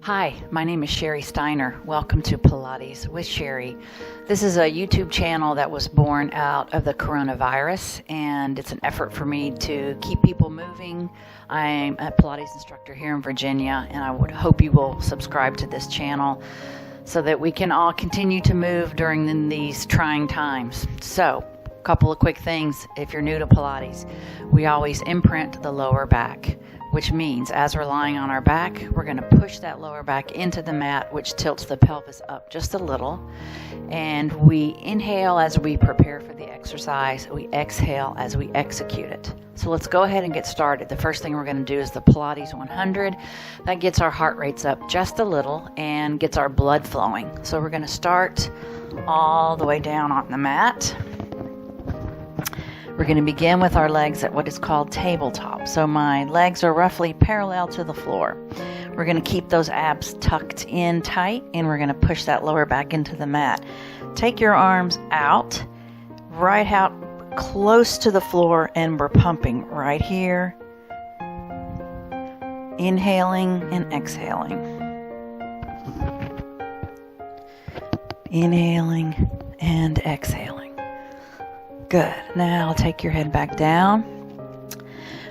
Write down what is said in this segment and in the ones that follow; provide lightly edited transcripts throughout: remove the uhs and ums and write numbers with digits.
Hi, my name is Sherry Steiner. Welcome to Pilates with Sherry. This is a YouTube channel that was born out of the coronavirus, and it's an effort for me to keep people moving. I'm a Pilates instructor here in Virginia, and I would hope you will subscribe to this channel so that we can all continue to move during these trying times. So, a couple of quick things. If you're new to Pilates, we always imprint the lower back, which means as we're lying on our back, we're going to push that lower back into the mat, which tilts the pelvis up just a little. And we inhale as we prepare for the exercise. We exhale as we execute it. So let's go ahead and get started. The first thing we're going to do is the Pilates 100. That gets our heart rates up just a little and gets our blood flowing. So we're going to start all the way down on the mat. We're going to begin with our legs at what is called tabletop. So my legs are roughly parallel to the floor. We're going to keep those abs tucked in tight, and we're going to push that lower back into the mat. Take your arms out, right out close to the floor, and we're pumping right here. Inhaling and exhaling. Inhaling and exhaling. Good. Now take your head back down.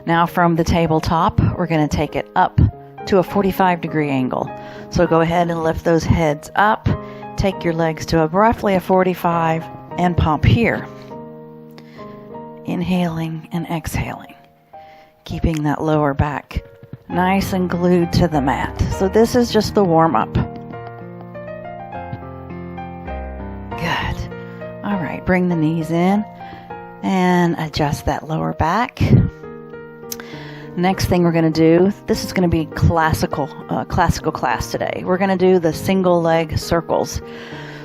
Now from the tabletop, we're going to take it up to a 45-degree angle. So go ahead and lift those heads up. Take your legs to roughly a 45 and pump here. Inhaling and exhaling. Keeping that lower back nice and glued to the mat. So this is just the warm-up. Good. All right, bring the knees in and adjust that lower back. Next thing we're going to do, this is going to be classical class today. We're going to do the single leg circles.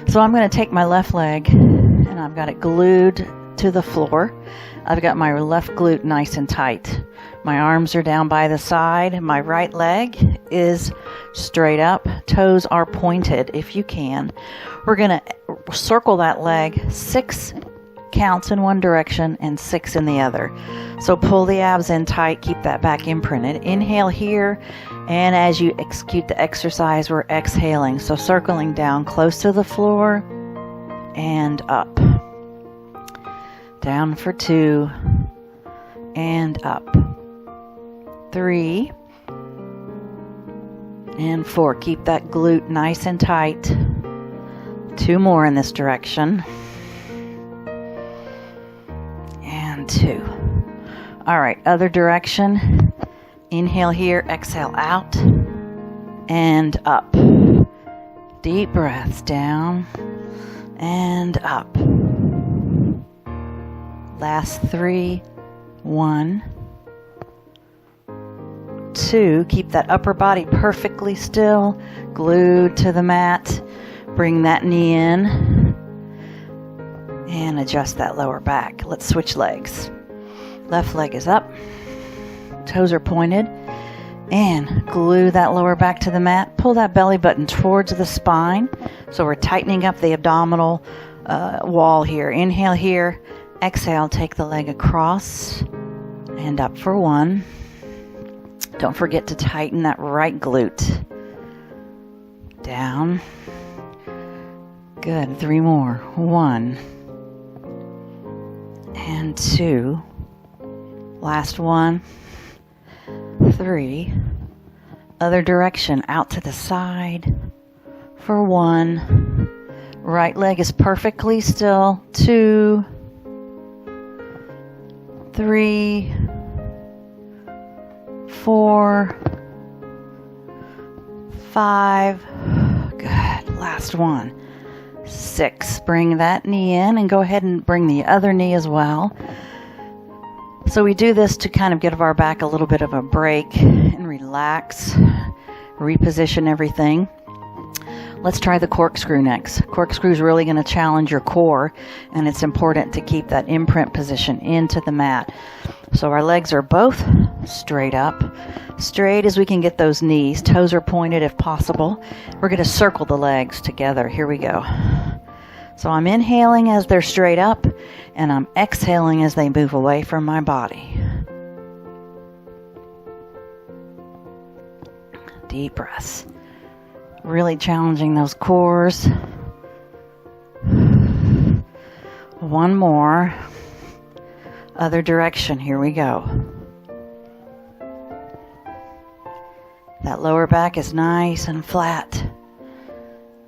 So I'm going to take my left leg and I've got it glued to the floor. I've got my left glute nice and tight. My arms are down by the side. My right leg is straight up. Toes are pointed if you can. We're going to circle that leg 6 counts in one direction and 6 in the other. So pull the abs in tight, keep that back imprinted. Inhale here, and as you execute the exercise, we're exhaling. So circling down close to the floor and up. Down for 2 and up. 3 and 4. Keep that glute nice and tight. 2 more in this direction. And 2. All right, other direction. Inhale here, exhale out and up. Deep breaths down and up. Last 3. 1, 2. Keep that upper body perfectly still, glued to the mat. Bring that knee in and adjust that lower back. Let's switch legs. Left leg is up, toes are pointed, and glue that lower back to the mat. Pull that belly button towards the spine. So we're tightening up the abdominal wall here. Inhale here, exhale, take the leg across and up for 1. Don't forget to tighten that right glute. Down. Good. 3 more. 1 and 2. Last 1. 3. Other direction, out to the side for 1. Right leg is perfectly still. 2, 3, 4, 5. Good. Last 1. 6. Bring that knee in and go ahead and bring the other knee as well. So we do this to kind of give our back a little bit of a break and relax, reposition everything. Let's try the corkscrew next. Corkscrew is really going to challenge your core, and it's important to keep that imprint position into the mat. So our legs are both straight up, straight as we can get those knees. Toes are pointed if possible. We're going to circle the legs together. Here we go. So I'm inhaling as they're straight up, and I'm exhaling as they move away from my body. Deep breaths. Really challenging those cores. One more. Other direction. Here we go. That lower back is nice and flat.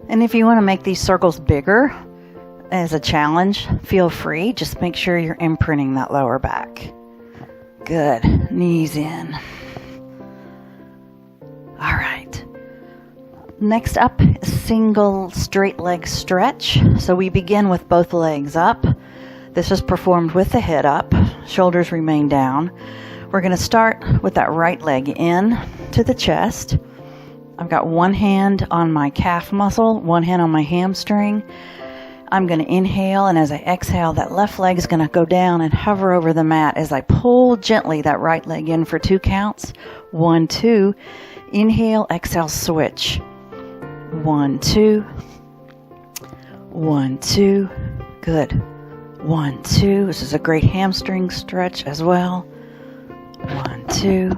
And if you want to make these circles bigger as a challenge, feel free. Just make sure you're imprinting that lower back. Good. Knees in. All right. Next up is single straight leg stretch. So we begin with both legs up. This is performed with the head up. Shoulders remain down. We're going to start with that right leg in to the chest. I've got one hand on my calf muscle, one hand on my hamstring. I'm going to inhale, and as I exhale, that left leg is going to go down and hover over the mat as I pull gently that right leg in for 2 counts. 1, 2. Inhale, exhale, switch. 1, 2. 1, 2. Good. 1, 2. This is a great hamstring stretch as well. 1, 2.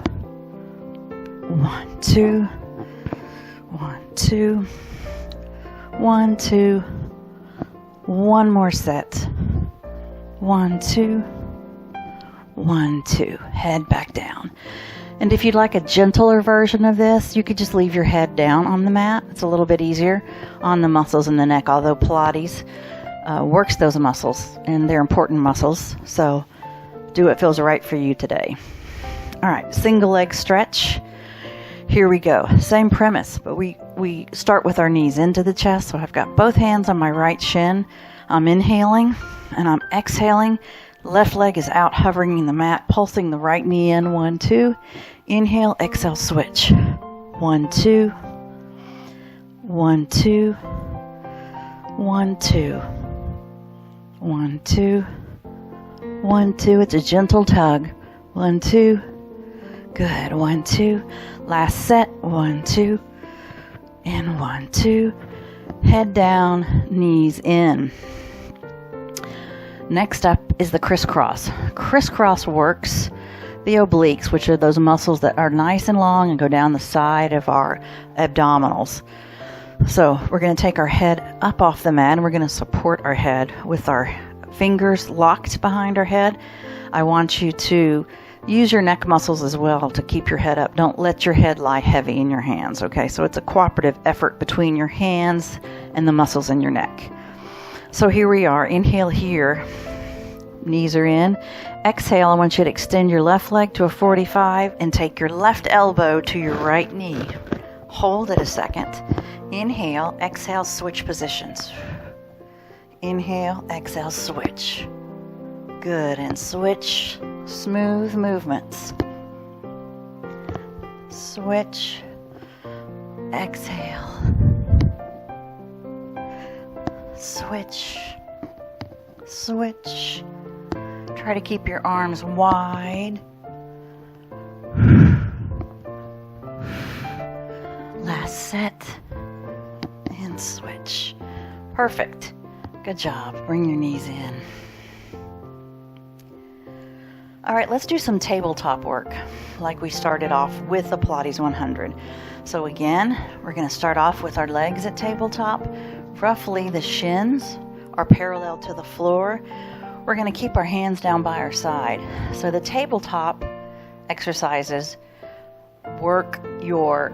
1, 2. 1, 2. 1, 2. One more set. 1, 2. 1, 2. Head back down. And if you'd like a gentler version of this, you could just leave your head down on the mat. It's a little bit easier on the muscles in the neck, although Pilates works those muscles, and they're important muscles. So do what feels right for you today. All right, single leg stretch. Here we go. Same premise, but we start with our knees into the chest. So I've got both hands on my right shin. I'm inhaling and I'm exhaling. Left leg is out, hovering in the mat, pulsing the right knee in. 1, 2. Inhale, exhale, switch. 1, 2. 1, 2. 1, 2. 1, 2. 1, 2. It's a gentle tug. 1, 2. Good. 1, 2. Last set. 1, 2. And 1, 2. Head down, knees in. Next up is the crisscross. Crisscross works the obliques, which are those muscles that are nice and long and go down the side of our abdominals. So we're going to take our head up off the mat and we're going to support our head with our fingers locked behind our head. I want you to use your neck muscles as well to keep your head up. Don't let your head lie heavy in your hands, okay? So it's a cooperative effort between your hands and the muscles in your neck. So here we are. Inhale here. Knees are in. Exhale, I want you to extend your left leg to a 45 and take your left elbow to your right knee. Hold it a second. Inhale, exhale, switch positions. Inhale, exhale, switch. Good, and switch. Smooth movements. Switch. Exhale. Switch. Switch. Try to keep your arms wide. Last set. And switch. Perfect. Good job. Bring your knees in. All right, let's do some tabletop work like we started off with the Pilates 100. So again, we're going to start off with our legs at tabletop. Roughly the shins are parallel to the floor. We're going to keep our hands down by our side. So the tabletop exercises work your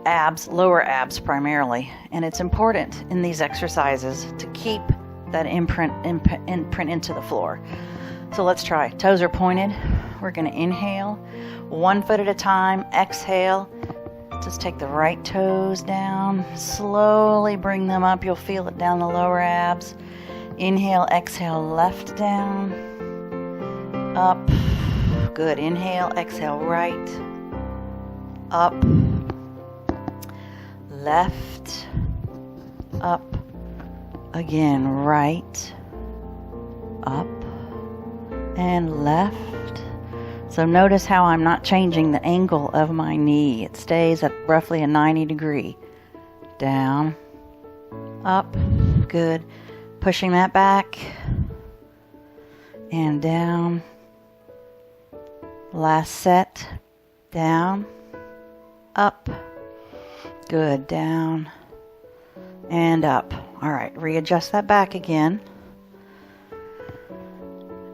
abs, lower abs primarily. And it's important in these exercises to keep that imprint into the floor. So let's try. Toes are pointed. We're going to inhale 1 foot at a time. Exhale. Just take the right toes down. Slowly bring them up. You'll feel it down the lower abs. Inhale, exhale, left down. Up. Good. Inhale, exhale, right. Up. Left. Up. Again, right. Up. And left. So notice how I'm not changing the angle of my knee. It stays at roughly a 90 degree. Down, up, good. Pushing that back, and down. Last set, down, up, Good. Down and up. All right. Readjust that back again.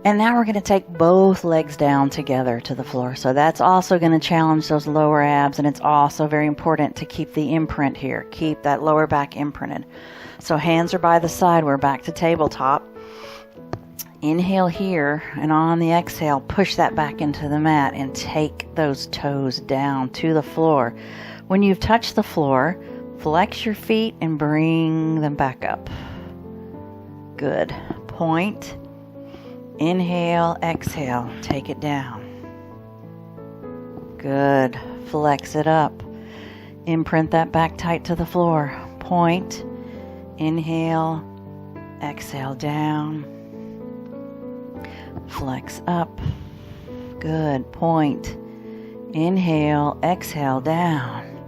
And now we're going to take both legs down together to the floor. So that's also going to challenge those lower abs, and it's also very important to keep the imprint here. Keep that lower back imprinted. So hands are by the side. We're back to tabletop. Inhale here, and on the exhale, push that back into the mat and take those toes down to the floor. When you've touched the floor, flex your feet and bring them back up. Good. Point. Inhale, exhale, take it down. Good. Flex it up. Imprint that back tight to the floor. Point. Inhale, exhale, down. Flex up. Good. Point. Inhale, exhale, down.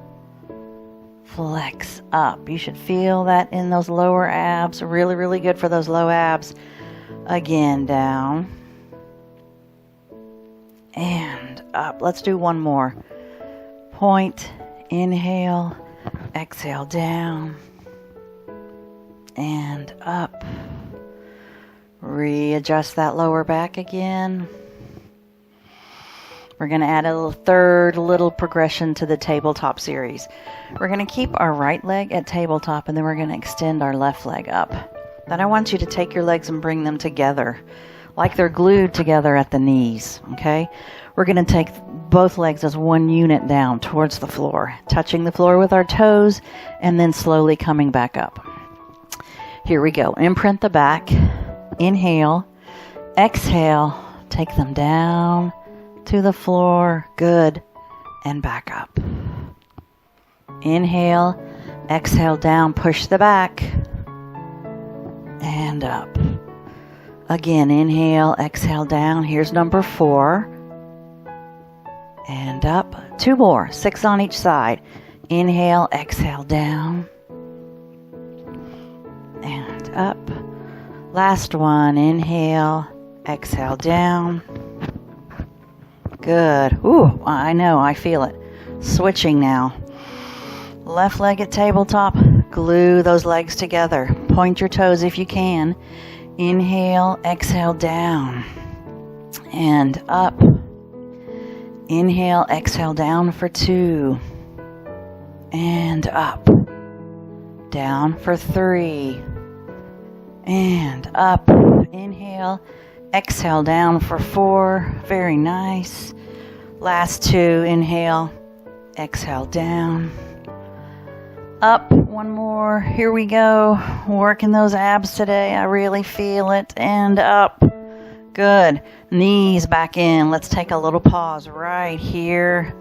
Flex up. You should feel that in those lower abs. Really, really good for those low abs. Again, down and up. Let's do one more. Point, inhale, exhale, down and up. Readjust that lower back again. We're going to add a third little progression to the tabletop series. We're going to keep our right leg at tabletop, and then we're going to extend our left leg up. Then I want you to take your legs and bring them together like they're glued together at the knees, okay? We're going to take both legs as one unit down towards the floor, touching the floor with our toes and then slowly coming back up. Here we go. Imprint the back. Inhale. Exhale. Take them down to the floor. Good. And back up. Inhale. Exhale down. Push the back. And up. Again, inhale, exhale down. Here's number 4. And up. 2 more. 6 on each side. Inhale, exhale down. And up. Last one. Inhale, exhale down. Good. Ooh, I know, I feel it. Switching now. Left leg at tabletop. Glue those legs together. Point your toes if you can. Inhale, exhale down and up. Inhale, exhale down for 2 and up. Down for 3 and up. Inhale, exhale down for 4. Very nice. Last 2. Inhale, exhale down. Up. 1 more. Here we go. Working those abs today. I really feel it. And up. Good. Knees back in. Let's take a little pause right here.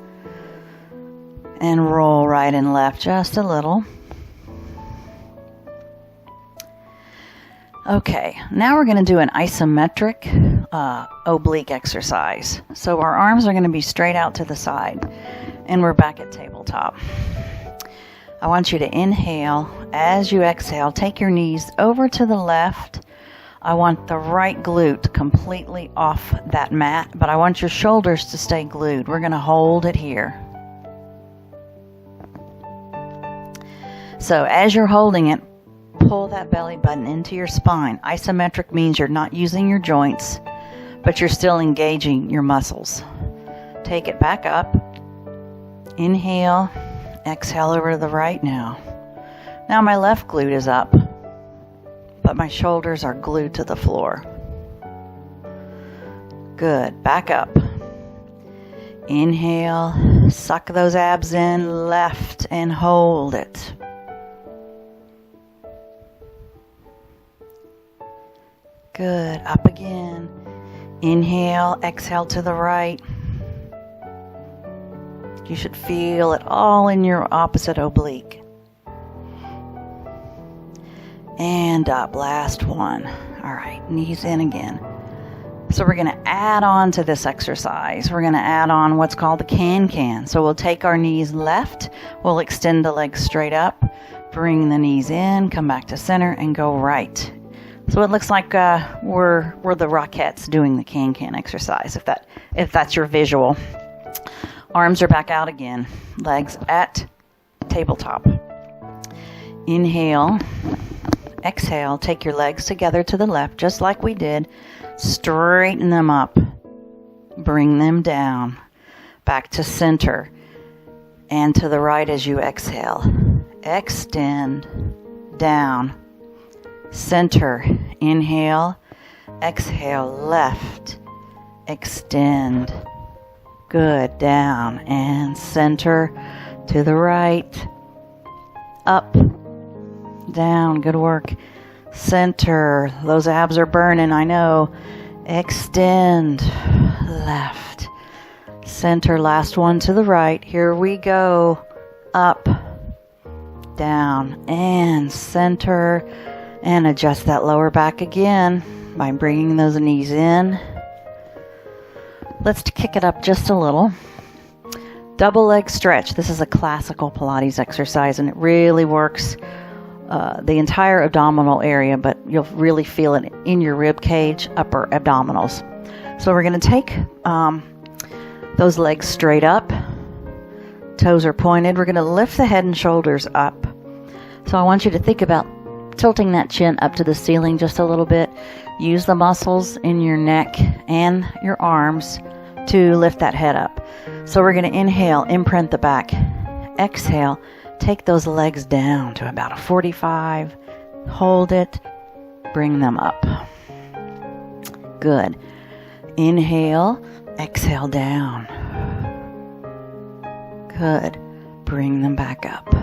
And roll right and left just a little. Okay. Now we're going to do an isometric oblique exercise. So our arms are going to be straight out to the side. And we're back at tabletop. I want you to inhale. As you exhale, take your knees over to the left. I want the right glute completely off that mat, but I want your shoulders to stay glued. We're going to hold it here. So as you're holding it, pull that belly button into your spine. Isometric means you're not using your joints, but you're still engaging your muscles. Take it back up. Inhale. Exhale over to the right now. Now my left glute is up, but my shoulders are glued to the floor. Good. Back up. Inhale. Suck those abs in left and hold it. Good. Up again. Inhale. Exhale to the right. You should feel it all in your opposite oblique. And up. Last one. All right. Knees in again. So we're going to add on to this exercise. We're going to add on what's called the can-can. So we'll take our knees left. We'll extend the legs straight up. Bring the knees in. Come back to center and go right. So it looks like we're the Rockettes doing the can-can exercise, if that's your visual. Arms are back out again. Legs at tabletop. Inhale, exhale, take your legs together to the left, just like we did. Straighten them up. Bring them down. Back to center. And to the right as you exhale. Extend. Down. Center. Inhale. Exhale. Left. Extend. Good. Down. And center. To the right. Up. Down. Good work. Center. Those abs are burning, I know. Extend. Left. Center. Last one to the right. Here we go. Up. Down. And center. And adjust that lower back again by bringing those knees in. Let's kick it up just a little. Double leg stretch. This is a classical Pilates exercise, and it really works the entire abdominal area, but you'll really feel it in your rib cage, upper abdominals. So we're going to take those legs straight up. Toes are pointed. We're going to lift the head and shoulders up. So I want you to think about tilting that chin up to the ceiling just a little bit. Use the muscles in your neck and your arms to lift that head up. So we're going to inhale, imprint the back. Exhale, take those legs down to about a 45. Hold it. Bring them up. Good. Inhale, exhale down. Good. Bring them back up.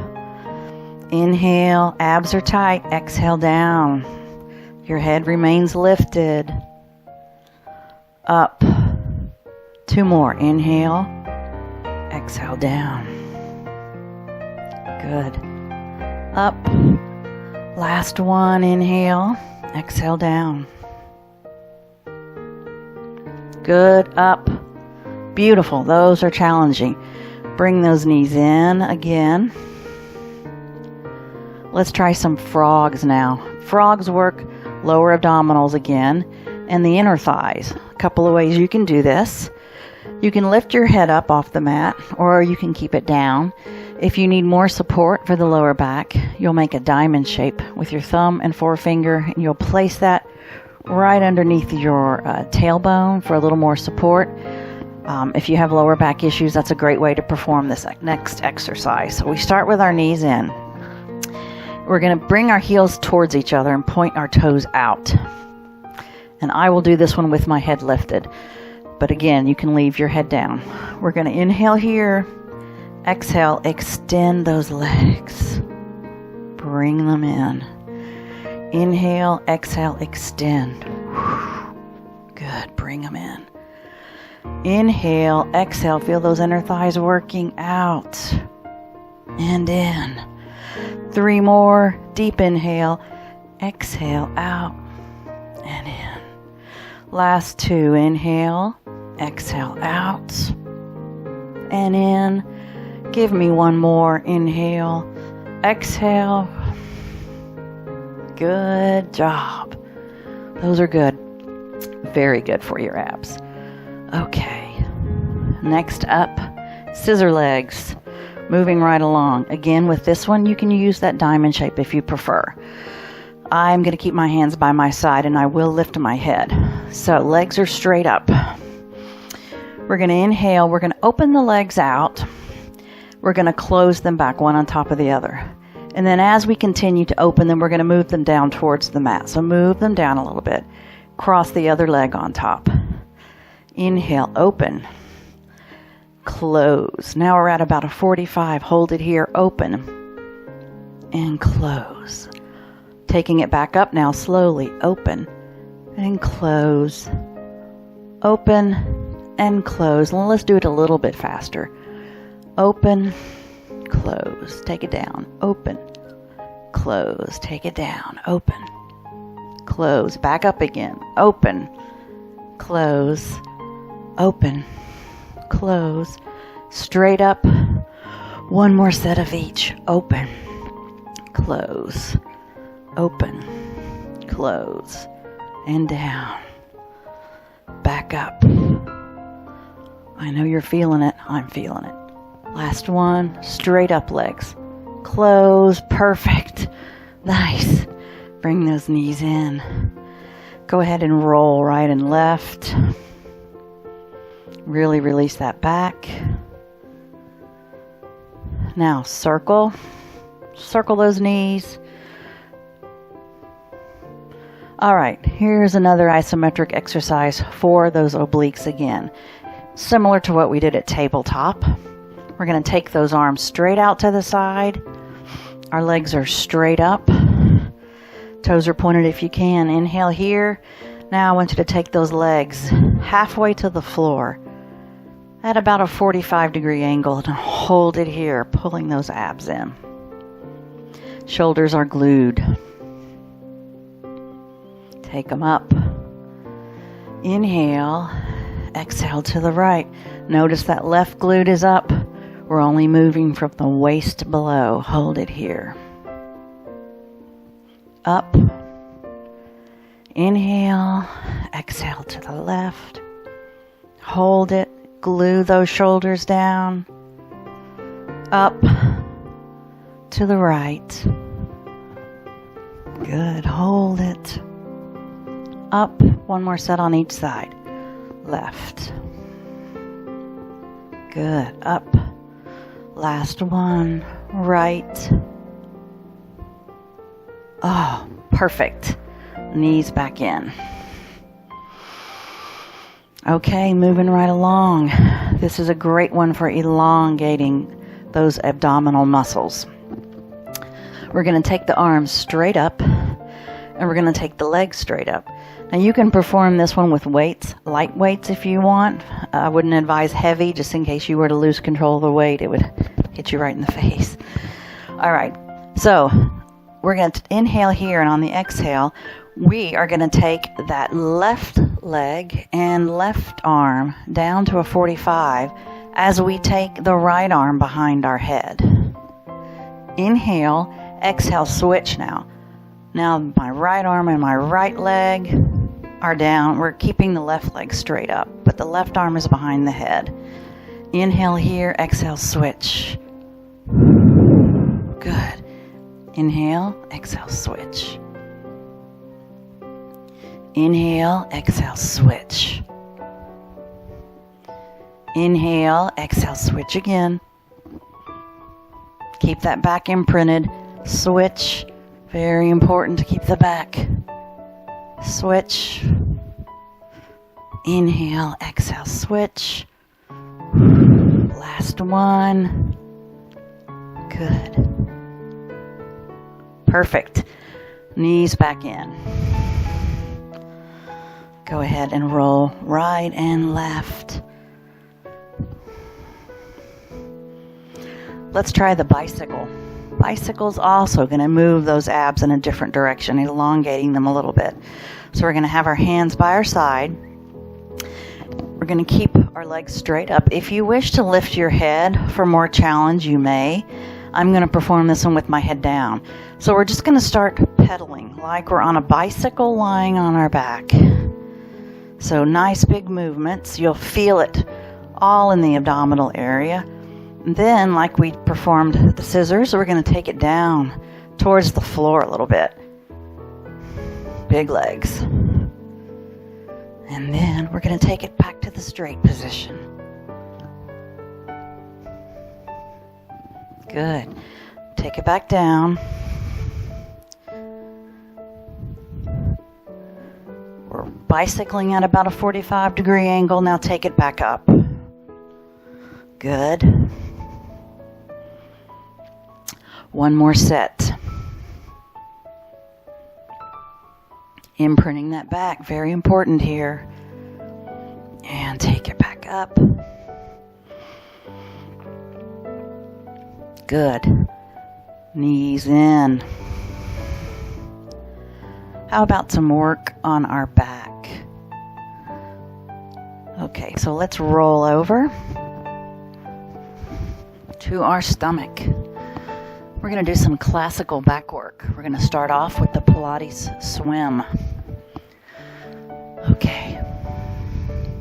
Inhale, abs are tight. Exhale down. Your head remains lifted. Up. 2 more. Inhale. Exhale down. Good. Up. Last one. Inhale. Exhale down. Good. Up. Beautiful. Those are challenging. Bring those knees in again. Let's try some frogs now. Frogs work lower abdominals again and the inner thighs. A couple of ways you can do this. You can lift your head up off the mat, or you can keep it down. If you need more support for the lower back, you'll make a diamond shape with your thumb and forefinger, and you'll place that right underneath your tailbone for a little more support. If you have lower back issues, that's a great way to perform this next exercise. So we start with our knees in. We're going to bring our heels towards each other and point our toes out. And I will do this one with my head lifted. But again, you can leave your head down. We're going to inhale here. Exhale, extend those legs. Bring them in. Inhale, exhale, extend. Good, bring them in. Inhale, exhale, feel those inner thighs working out. And in. 3 more. Deep inhale. Exhale out and in. Last 2. Inhale. Exhale out and in. Give me 1 more. Inhale. Exhale. Good job. Those are good. Very good for your abs. Okay. Next up, scissor legs. Moving right along. Again, with this one, you can use that diamond shape if you prefer. I'm going to keep my hands by my side and I will lift my head. So legs are straight up. We're going to inhale. We're going to open the legs out. We're going to close them back, one on top of the other. And then as we continue to open them, we're going to move them down towards the mat. So move them down a little bit. Cross the other leg on top. Inhale, open. Close. Now we're at about a 45. Hold it here, open. And close. Taking it back up now slowly. Open. And close. Open. And close. Well, let's do it a little bit faster. Open. Close. Take it down. Open. Close. Take it down. Open. Close. Back up again. Open. Close. Open. Close. Straight up. 1 more set of each. Open. Close. Open. Close. And down. Back up. I know you're feeling it. I'm feeling it. Last one. Straight up legs. close, perfect, nice. Bring those knees in. Go ahead and roll right and left. Really release that back. Now circle those knees. All right, here's another isometric exercise for those obliques again. Similar to what we did at tabletop. We're going to take those arms straight out to the side. Our legs are straight up. Toes are pointed if you can. Inhale here. Now I want you to take those legs halfway to the floor at about a 45-degree angle and hold it here, pulling those abs in. Shoulders are glued. Take them up. Inhale. Exhale to the right. Notice that left glute is up. We're only moving from the waist below. Hold it here. Up. Inhale. Exhale to the left. Hold it. Glue those shoulders down. Up. To the right. Good. Hold it. Up. One more set on each side. Left. Good. Up. Last one. Right. Oh, perfect. Knees back in. Okay, moving right along. This is a great one for elongating those abdominal muscles. We're going to take the arms straight up, and we're going to take the legs straight up. Now you can perform this one with weights, light weights if you want. I wouldn't advise heavy, just in case you were to lose control of the weight, it would hit you right in the face. All right, so we're going to inhale here, and on the exhale, we are going to take that left leg and left arm down to a 45 as we take the right arm behind our head. Inhale, exhale, switch now. Now my right arm and my right leg are down. We're keeping the left leg straight up, but the left arm is behind the head. Inhale here, exhale, switch. Good. Inhale, exhale, switch. Inhale, exhale, switch. Inhale, exhale, switch again. Keep that back imprinted. Switch. Very important to keep the back. Switch. Inhale, exhale, switch. Last one. Good. Perfect. Knees back in. Go ahead and roll right and left. Let's try the bicycle. Bicycle's also going to move those abs in a different direction, elongating them a little bit. So we're going to have our hands by our side. We're going to keep our legs straight up. If you wish to lift your head for more challenge, you may. I'm going to perform this one with my head down. So we're just going to start pedaling like we're on a bicycle lying on our back. So nice big movements. You'll feel it all in the abdominal area. And then, like we performed the scissors, we're going to take it down towards the floor a little bit. Big legs. And then we're going to take it back to the straight position. Good. Take it back down. We're bicycling at about a 45-degree angle. Now take it back up. Good. One more set. Imprinting that back, very important here. And take it back up. Good. Knees in. How about some work on our back? Okay, so let's roll over to our stomach. We're going to do some classical back work. We're going to start off with the Pilates swim. Okay.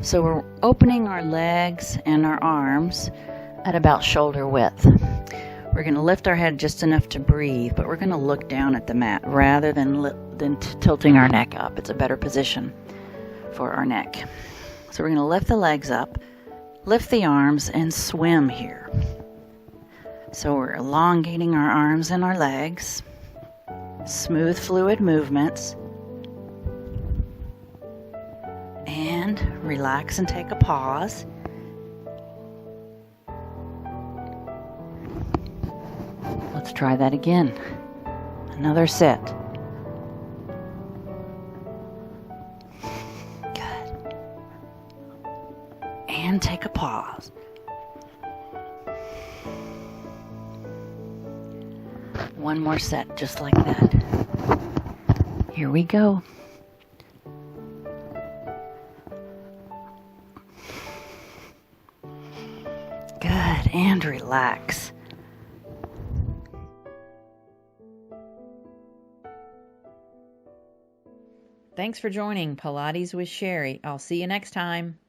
So we're opening our legs and our arms at about shoulder width. We're going to lift our head just enough to breathe, but we're going to look down at the mat rather than tilting our neck up. It's a better position for our neck. So we're going to lift the legs up, lift the arms, and swim here. So we're elongating our arms and our legs, smooth, fluid movements, and relax and take a pause. Let's try that again. Another set. Good. And take a pause. One more set, just like that. Here we go. Good, and relax. Thanks for joining Pilates with Sherry. I'll see you next time.